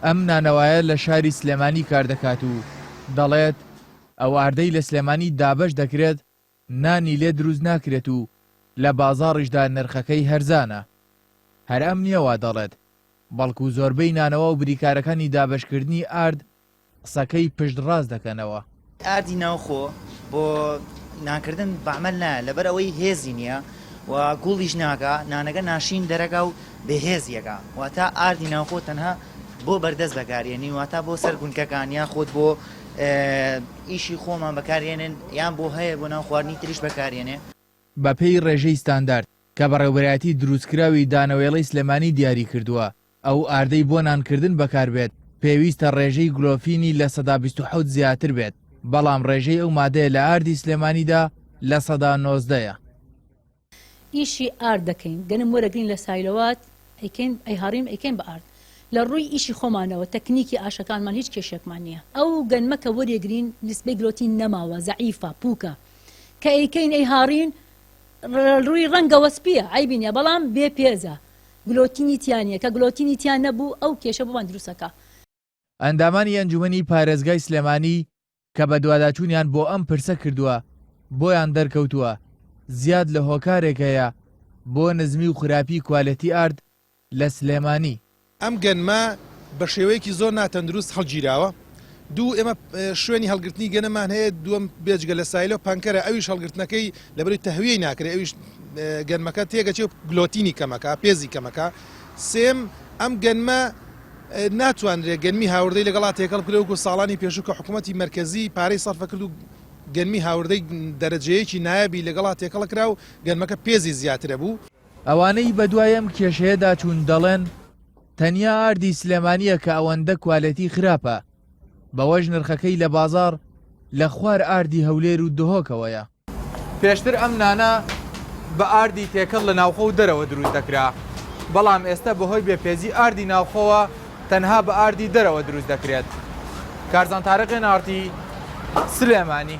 ئەم نانەوایە لە شاری سلێمانی کار دەکات و دەڵێت ئەو ئاردەی لە سلێمانی دابەش دەکرێت نانی لێ دروست ناکرێت و لە بازاڕیشدا نرخەکەی هەرزانە. هەر ئەم نییەوە دەڵێت بەڵکو زۆربەی نانەوە و بریکارەکانی دابەشکردنی ئارد قسەکەی پشت ڕاست دەکەنەوە. ئاردی ناوخۆ بۆ نانکردن بەعمەل نایە لەبەر ئەوەی هێزی نییە و گوڵیش ناکە، نانەکە ناشین دەرەکە و بەهێزیەکە، واتە ئاردی ناوخۆ تەنها بۆ بەردەست بەکارێنی، واتە بۆ سەرگونکەکان یان خۆت بۆ ئیشی خۆمان بەکارێنن یان بۆ هەیە بۆ ناو خواردنی تریش بەکارێنێ. بەپێی ڕێژەی ستاندارد کە بەڕێوەبەرایەتی دروستکراوی دانەوێڵەی سلێمانی دیاری کردووە، ئەو ئاردەی بۆ نانکردن بەکاربێت پێویستە ڕێژەی گلۆفینی لە 127 زیاتر بێت، بەڵام ڕێژەی ئەو مادەیە لە ئاردی سلێمانیدا لە 190ە. ئیشی ئارد دەکەین، گەنم وەرەگرین لە سایلەوات ئەیکەین ئەیهاڕین ئەیکەین بە ئارد لە ڕووی ئیشی خۆمانەوە تەکنیکی ئاشەکانمان هیچ کێشێکمان نییە. ئەو گەنمەکە وەرێگرین نسبەی گلۆتین نەماوە زەعیفە پووکە کە ئەیکەین ئەیهاڕین ڕووی ڕەنگە وەسپیە عیبینە، بەڵام بێ پێزە گلۆتینی تیانە کە گلۆتینی تیان نەبوو ئەو کێشە بۆمان دروستەکە. ئەندامانی ئەنجومەنی پارێزگای سلێمانی کە بە دوواداچوونیان بۆ ئەم پرسە کردووە بۆیان دەرکەوتووە زیاد لە هۆکارێکەیە بۆ نزمی و خراپی کوالەتی ئارد لە سلێمانی. ئەم گەنمە بە شێوەیەکی زۆر ناتەندروست هەڵگیراوە. دوو ئێمە شوێنی هەڵگرتنی گەنەمان هەیە، دووەم بێجگە لە سایلە و پانکەرە، ئەویش هەڵگرتنەکەی لەبەری تەهویەی ناکرێت، ئەویش گەنمەکە تێگەچێ و گلۆتینی کەمەکە پێزی کەمەکە. سێم ئەم گەنمە ناتوانرێت گەنمی هاوردەی لەگەڵا تێکەڵ بکرێت وەکو ساڵانی پێشوو کە حکوومەتی مەرکەزی پارەی سەرفە کرد و گەنمی هاوردەی دەرەجەیەکی نایابی لەگەڵا تێکەڵ کرا و گەنمەکە پێزی زیاترە بوو. ئەوانەی بەدوایم کێشەیەدا چوون دەڵێن تەنیا ئاردی سلێمانیە کە ئەوەندە کوالەتی خراپە، بەوەش نرخەکەی لە بازار لە خوار ئاردی هەولێر و دهۆکەوەیە. پێشتر ئەم نانە بە ئاردی تێکەڵ لە ناوخۆ و دەرەوە دروست دەکرا، بەڵام ئێستا بەهۆی بێپێزی ئاردی ناوخۆوە تەنها بە ئاردی دەرەوە دروست دەکرێت. کارزان تارق نارتی، سلێمانی.